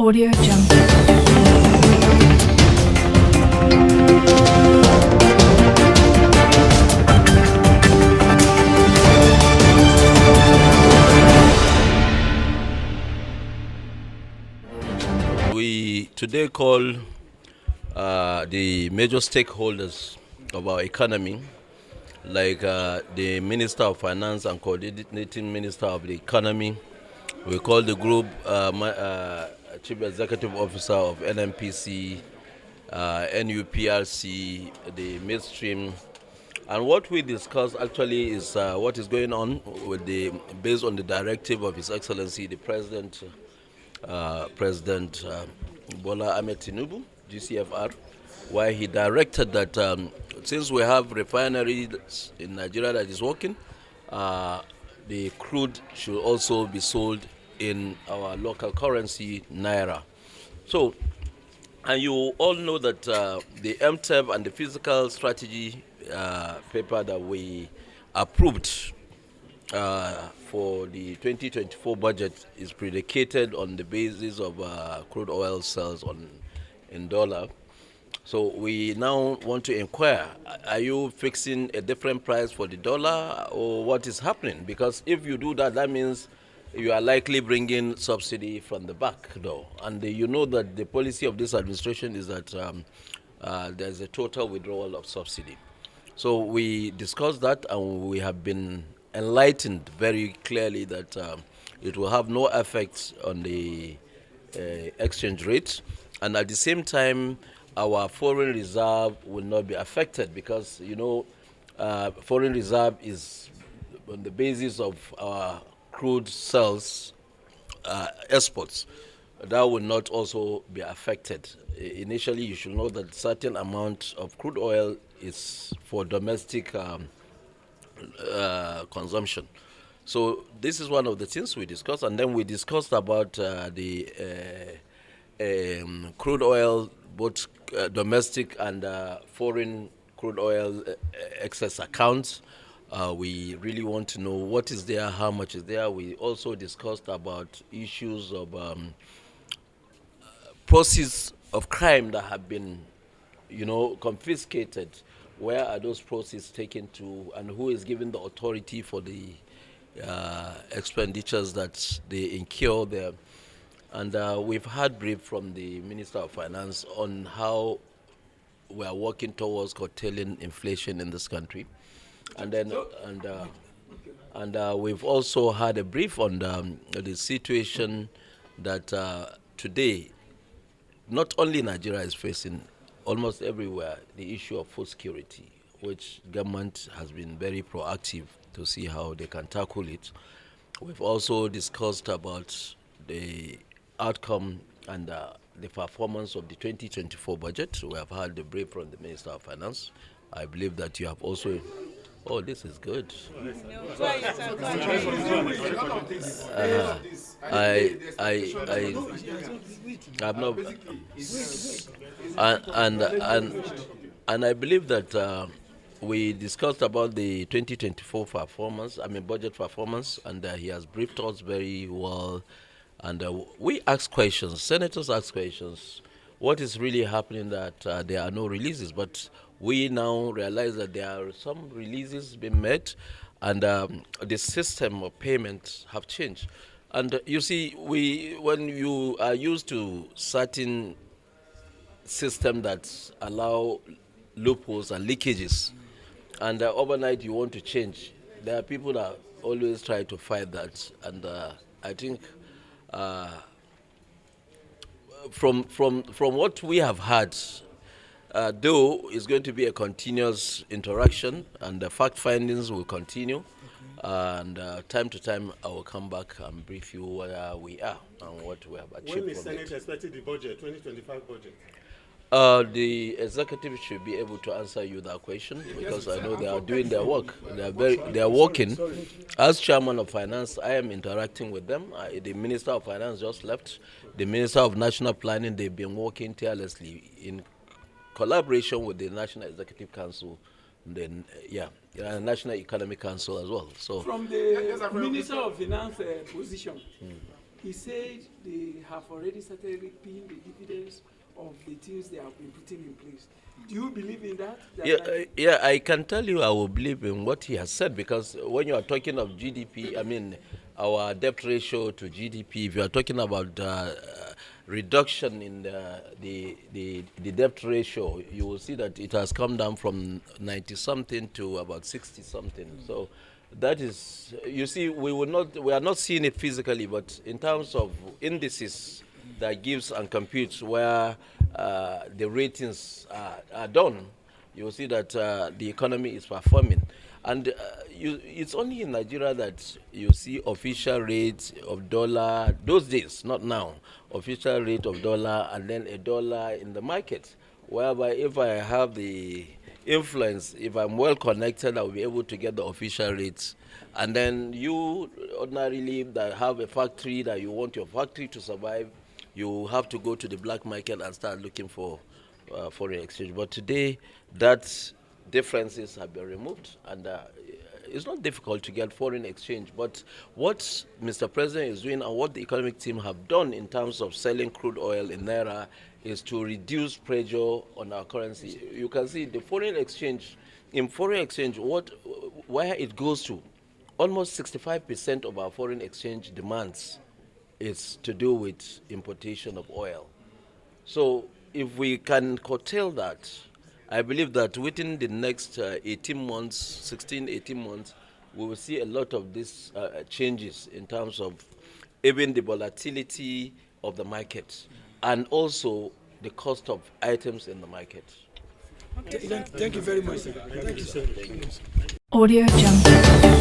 Audio Jungle. We today call the major stakeholders of our economy, like the Minister of Finance and Coordinating Minister of the Economy. We call the group Chief Executive Officer of NNPC, NUPRC, the midstream. And what we discuss actually is what is going on with based on the directive of His Excellency the President Bola Ahmed Tinubu, GCFR, where he directed that since we have refineries in Nigeria that is working, the crude should also be sold in our local currency, Naira. So, and you all know that the MTEB and the physical strategy paper that we approved for the 2024 budget is predicated on the basis of crude oil sales in dollar. So we now want to inquire, are you fixing a different price for the dollar or what is happening? Because if you do that, that means you are likely bringing subsidy from the back door. And you know that the policy of this administration is that there's a total withdrawal of subsidy. So we discussed that and we have been enlightened very clearly that it will have no effect on the exchange rate, and at the same time our foreign reserve will not be affected because foreign reserve is on the basis of our crude sales exports. That will not also be affected. Initially, you should know that certain amount of crude oil is for domestic consumption. So this is one of the things we discussed, and then we discussed about the crude oil, both domestic and foreign crude oil excess accounts. We really want to know what is there, how much is there. We also discussed about issues of proceeds of crime that have been, confiscated. Where are those proceeds taken to, and who is given the authority for the expenditures that they incur there? And we've had brief from the Minister of Finance on how we are working towards curtailing inflation in this country. And then, we've also had a brief on the situation that today, not only Nigeria is facing, almost everywhere, the issue of food security, which government has been very proactive to see how they can tackle it. We've also discussed about the outcome and the performance of the 2024 budget. We have had the brief from the Minister of Finance. I believe that you have also. Oh, this is good. I'm not, and I believe that we discussed about the 2024 performance. Budget performance, and he has briefed us very well. And we ask questions. Senators ask questions. What is really happening that there are no releases? But we now realize that there are some releases being made, and the system of payment have changed. And you see, when you are used to certain system that allow loopholes and leakages, and overnight you want to change, there are people that always try to fight that. And I think from what we have had, though it's going to be a continuous interaction, and the fact findings will continue, and time to time I will come back and brief you where we are and what we have achieved. When is Senate expecting the budget, 2025 budget? The executive should be able to answer you that question because I know they are doing their work. They are working. As chairman of finance, I am interacting with them. The Minister of Finance just left. The Minister of National Planning, they've been working tirelessly in collaboration with the National Executive Council, then National Economic Council as well. So from the Minister of Finance position, He said they have already started reaping the dividends of the things they have been putting in place. Do you believe in that? Yeah, I can tell you I will believe in what he has said, because when you are talking of GDP, I mean, our debt ratio to GDP, if you are talking about reduction in the debt ratio, you will see that it has come down from 90 something to about 60 something. So that is, you see, we are not seeing it physically, but in terms of indices that gives and computes where the ratings are done, you will see that the economy is performing. And it's only in Nigeria that you see official rates of dollar, those days, not now, official rate of dollar and then a dollar in the market, whereby if I have the influence, if I'm well connected, I'll be able to get the official rates. And then you ordinarily that have a factory that you want your factory to survive, you have to go to the black market and start looking for foreign exchange. But today, that differences have been removed, and it's not difficult to get foreign exchange. But what Mr. President is doing and what the economic team have done in terms of selling crude oil in Naira is to reduce pressure on our currency. You can see the foreign exchange, in foreign exchange, where it goes to, almost 65% of our foreign exchange demands is to do with importation of oil. So if we can curtail that, I believe that within the next 18 months, 16, 18 months, we will see a lot of these changes in terms of even the volatility of the market and also the cost of items in the market. Thank you very much, sir. Thank you, sir. Audio Jungle.